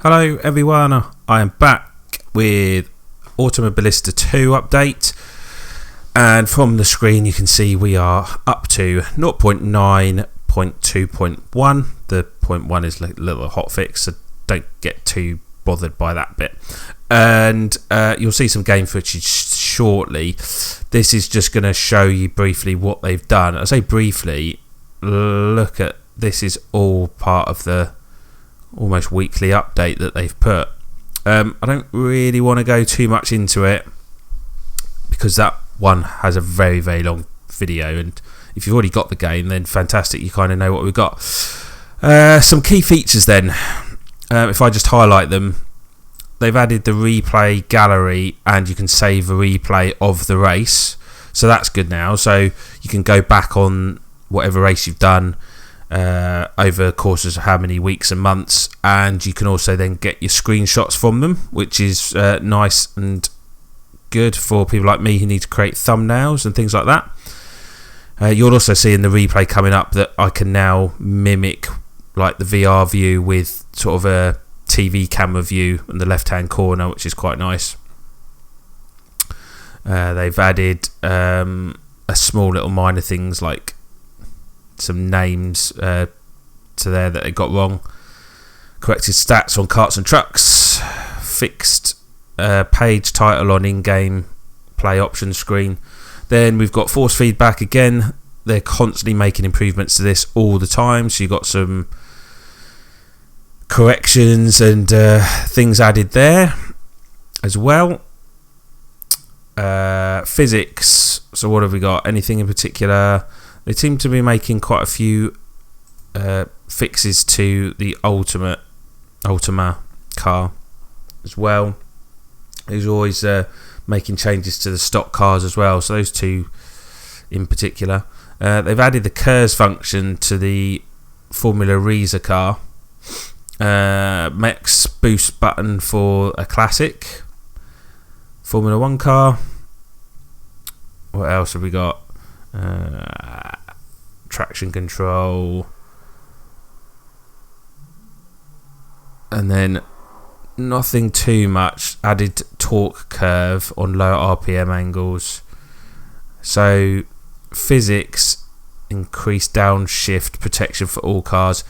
Hello everyone, I am back with Automobilista 2 update, and from the screen you can see we are up to 0.9.2.1. The 0.1 is a little hotfix, so don't get too bothered by that bit. And you'll see some game footage shortly. This is just going to show you briefly what they've done. I say briefly, look at this, is all part of the almost weekly update that they've put. I don't really want to go too much into it because that one has a very long video, and if you've already got the game then fantastic, you kind of know what we've got. Some key features then, if I just highlight them. They've added the replay gallery and you can save a replay of the race, so that's good now. So you can go back on whatever race you've done over courses of how many weeks and months, and you can also then get your screenshots from them, which is nice and good for people like me who need to create thumbnails and things like that. You'll also see in the replay coming up that I can now mimic like the VR view with sort of a TV camera view in the left hand corner, which is quite nice. They've added a small little minor things like some names to there that they got wrong, corrected stats on carts and trucks, fixed page title on in-game play option screen. Then we've got force feedback again. They're constantly making improvements to this all the time, so you've got some corrections and things added there as well. Physics, so what have we got? Anything in particular? They seem to be making quite a few fixes to the Ultima car as well. There's always making changes to the stock cars as well, so those two in particular. They've added the KERS function to the Formula Reiza car. Max boost button for a classic Formula 1 car. What else have we got? Traction control, and then nothing too much. Added torque curve on low RPM angles. So physics, increased downshift protection for all cars.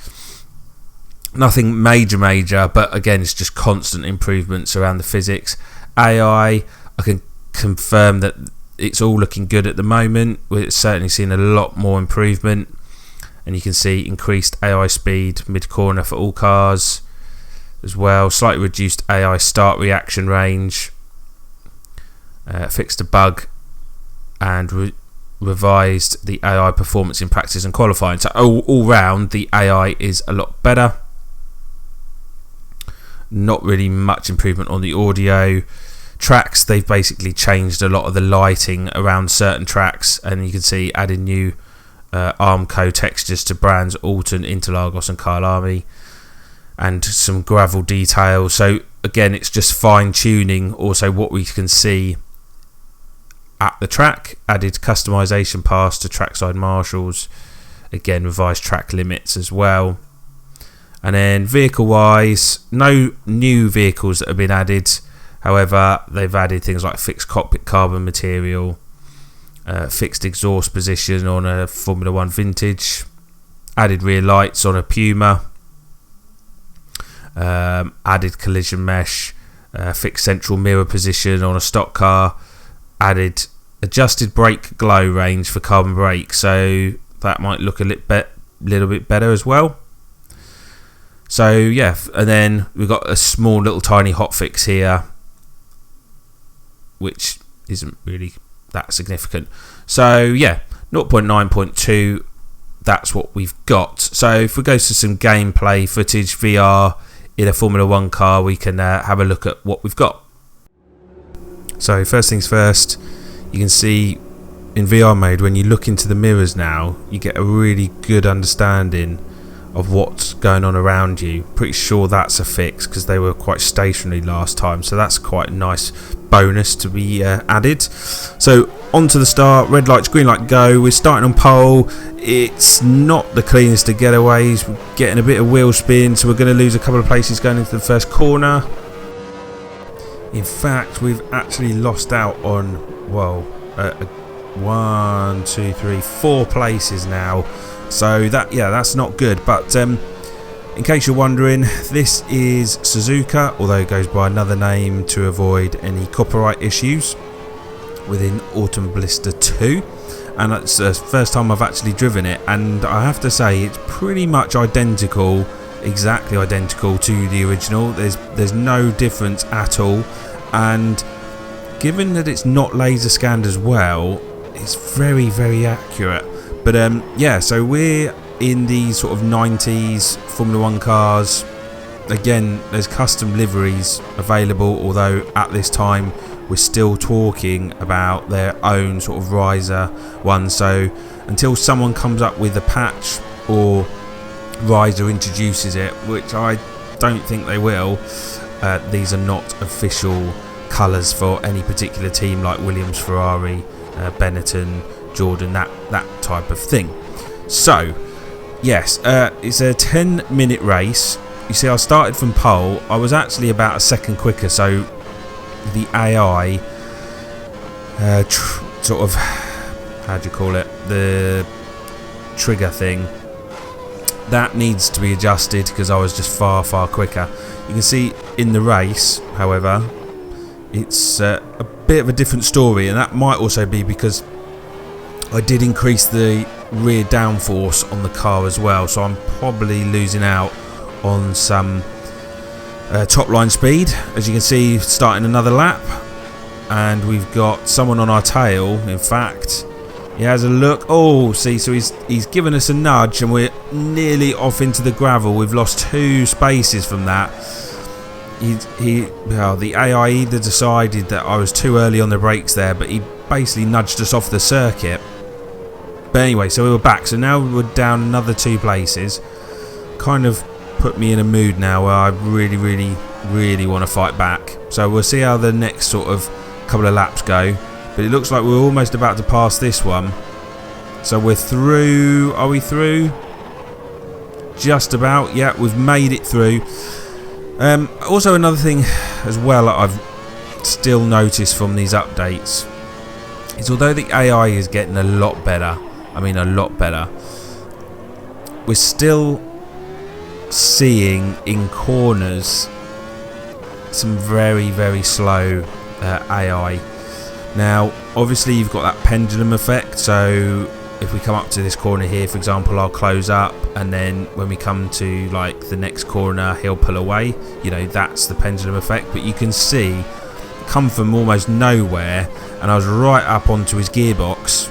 Nothing major, but again it's just constant improvements around the physics. AI, I can confirm that it's all looking good at the moment. We're certainly seeing a lot more improvement, and you can see increased AI speed mid-corner for all cars as well. Slightly reduced AI start reaction range, fixed a bug, and revised the AI performance in practice and qualifying. So all round the AI is a lot better. Not really much improvement on the audio. Tracks, they've basically changed a lot of the lighting around certain tracks, and you can see added new Armco textures to Brands Alton, Interlagos and Kyalami, and some gravel details. So again, it's just fine tuning also what we can see at the track. Added customization paths to trackside marshals, again revised track limits as well. And then vehicle wise, no new vehicles that have been added. However, they've added things like fixed cockpit carbon material, fixed exhaust position on a Formula 1 Vintage, added rear lights on a Puma, added collision mesh, fixed central mirror position on a stock car, added adjusted brake glow range for carbon brakes, so that might look a little bit better as well. So yeah, and then we've got a small little tiny hotfix here, which isn't really that significant. So yeah, 0.9.2, that's what we've got. So if we go to some gameplay footage, VR in a Formula 1 car, we can have a look at what we've got. So first things first, you can see in VR mode, when you look into the mirrors now, you get a really good understanding of what's going on around you. Pretty sure that's a fix because they were quite stationary last time, so that's quite a nice bonus to be added. So onto the start, red lights, green light, go. We're starting on pole. It's not the cleanest of getaways. We're getting a bit of wheel spin, so we're going to lose a couple of places going into the first corner. In fact, we've actually lost out on, well, 1, 2, 3, 4 places now. So that's not good. But in case you're wondering, this is Suzuka, although it goes by another name to avoid any copyright issues within Automobilista 2. And it's the first time I've actually driven it, and I have to say it's pretty much identical, exactly identical to the original. There's no difference at all, and given that it's not laser scanned as well, it's very, very accurate. But so we're in these sort of 90s Formula 1 cars. Again, there's custom liveries available, although at this time we're still talking about their own sort of Reiza one. So until someone comes up with a patch or Reiza introduces it, which I don't think they will, these are not official colours for any particular team like Williams, Ferrari, Benetton, Jordan, that type of thing. So yes, it's a 10-minute race. You see, I started from pole. I was actually about a second quicker, so the AI sort of, how do you call it, the trigger thing, that needs to be adjusted because I was just far quicker. You can see in the race, however, it's a bit of a different story, and that might also be because I did increase the rear downforce on the car as well, so I'm probably losing out on some top line speed. As you can see, starting another lap, and we've got someone on our tail. In fact, he has a look. Oh, see, so he's given us a nudge, and we're nearly off into the gravel. We've lost 2 spaces from that. The AI either decided that I was too early on the brakes there, but he basically nudged us off the circuit. But anyway, so we were back. So now we're down another 2 places. Kind of put me in a mood now where I really want to fight back. So we'll see how the next sort of couple of laps go. But it looks like we're almost about to pass this one. So we're through. Are we through? Just about. Yeah, we've made it through. Also, another thing as well that I've still noticed from these updates is, although the AI is getting a lot better, I mean a lot better, we're still seeing in corners some very slow AI. Now obviously you've got that pendulum effect, so if we come up to this corner here, for example, I'll close up, and then when we come to like the next corner he'll pull away. You know, that's the pendulum effect. But you can see come from almost nowhere, and I was right up onto his gearbox,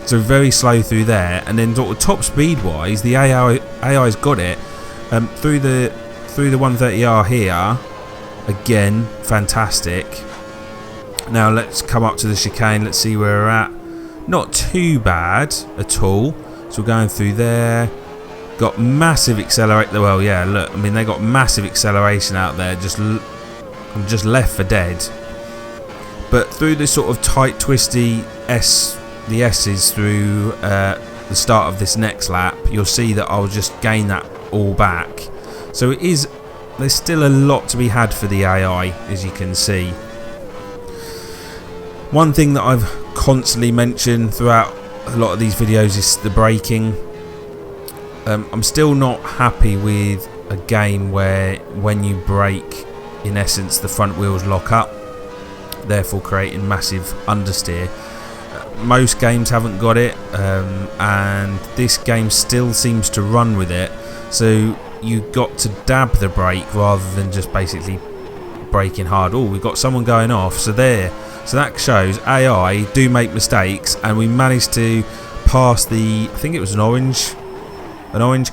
so very slow through there. And then sort of top speed wise, the AI's got it through the 130R here. Again, fantastic. Now let's come up to the chicane. Let's see where we're at. Not too bad at all. So we're going through there. Got massive accelerator. Well, yeah, look. I mean, they got massive acceleration out there. I'm just left for dead. But through this sort of tight, twisty the S's through the start of this next lap, you'll see that I'll just gain that all back. So there's still a lot to be had for the AI, as you can see. One thing that I've constantly mentioned throughout a lot of these videos is the braking. I'm still not happy with a game where when you brake, in essence the front wheels lock up, therefore creating massive understeer. Most games haven't got it, and this game still seems to run with it, so you've got to dab the brake rather than just basically braking hard. Oh, we've got someone going off, so that shows AI do make mistakes, and we managed to pass I think it was an orange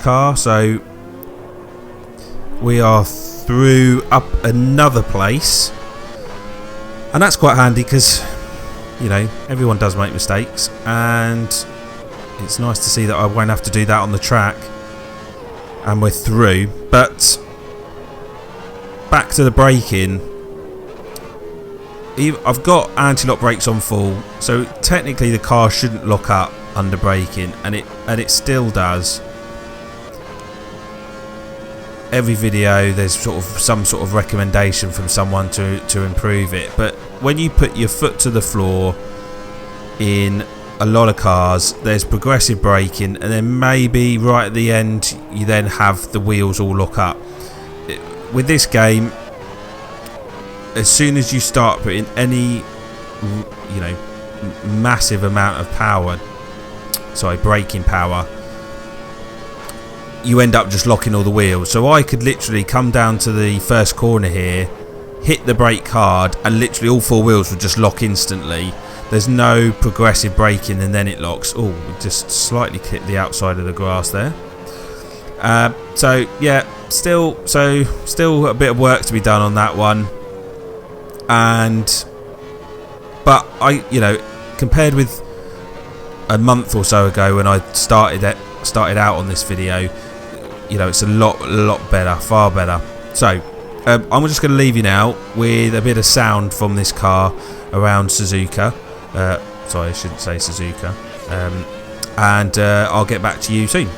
car, so we are through up another place, and that's quite handy because, you know, everyone does make mistakes, and it's nice to see that I won't have to do that on the track. and we're through. But back to the braking. I've got anti-lock brakes on full, so technically the car shouldn't lock up under braking, and it still does. Every video there's some sort of recommendation from someone to improve it, but when you put your foot to the floor in a lot of cars, there's progressive braking, and then maybe right at the end you then have the wheels all lock up. With this game, as soon as you start putting any massive amount of power, braking power, you end up just locking all the wheels. So I could literally come down to the first corner here, hit the brake hard, and literally all 4 wheels would just lock instantly. There's no progressive braking and then it locks. Oh, we just slightly hit the outside of the grass there. So yeah, still a bit of work to be done on that one. But compared with a month or so ago when I started out on this video, it's a lot better, far better. So I'm just going to leave you now with a bit of sound from this car around Suzuka. Sorry, I shouldn't say Suzuka. And I'll get back to you soon.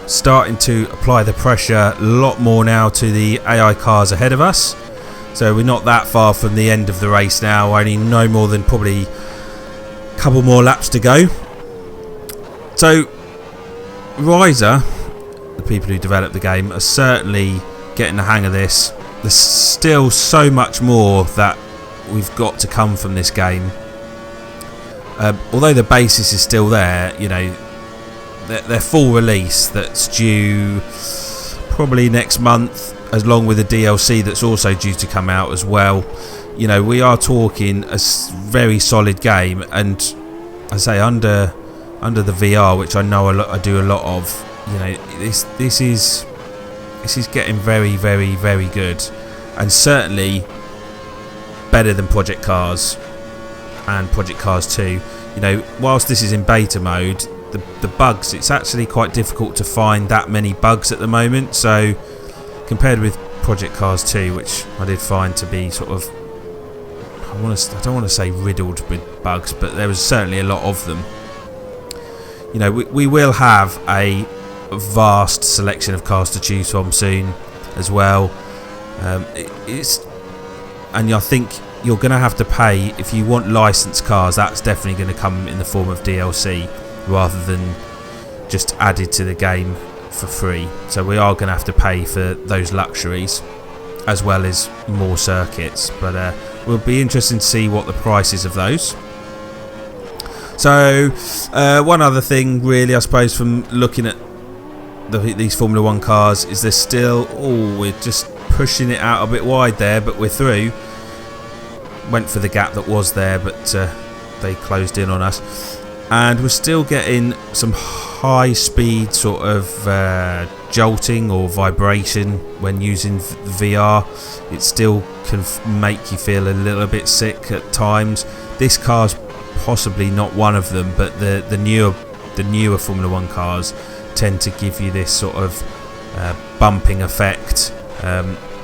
Starting to apply the pressure a lot more now to the AI cars ahead of us. So we're not that far from the end of the race now, only no more than probably a couple more laps to go. So Reiza, the people who developed the game, are certainly getting the hang of this. There's still so much more that we've got to come from this game. Although the basis is still there, their full release that's due probably next month, along with a DLC that's also due to come out as well. We are talking a very solid game, and I say under the VR, which I know I do a lot of. This is getting very, very, very good, and certainly better than Project Cars and Project Cars 2. Whilst this is in beta mode, the bugs, it's actually quite difficult to find that many bugs at the moment. So compared with Project Cars 2, which I did find to be sort of, I don't want to say riddled with bugs, but there was certainly a lot of them. We will have a vast selection of cars to choose from soon as well. And I think you're going to have to pay if you want licensed cars. That's definitely going to come in the form of DLC rather than just added to the game for free. So we are going to have to pay for those luxuries as well as more circuits. But will be interesting to see what the price is of those. So one other thing really, I suppose, from looking at these Formula 1 cars is there's still, we're just pushing it out a bit wide there, but we're through. Went for the gap that was there, but they closed in on us, and we're still getting some high speed sort of jolting or vibration when using VR. It still can make you feel a little bit sick at times. This car's possibly not one of them, but the newer Formula 1 cars tend to give you this sort of bumping effect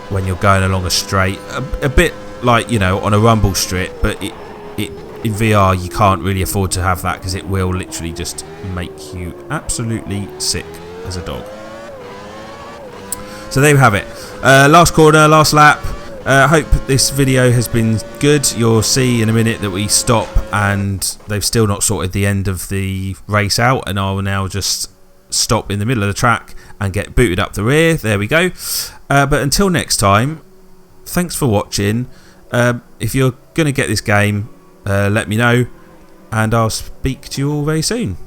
when you're going along a straight, a bit like, you know, on a rumble strip, but it in VR you can't really afford to have that, because it will literally just make you absolutely sick as a dog. So there you have it. Last corner, last lap. Hope this video has been good. You'll see in a minute that we stop and they've still not sorted the end of the race out, and I will now just stop in the middle of the track and get booted up the rear. There we go. But until next time, thanks for watching. If you're going to get this game, let me know, and I'll speak to you all very soon.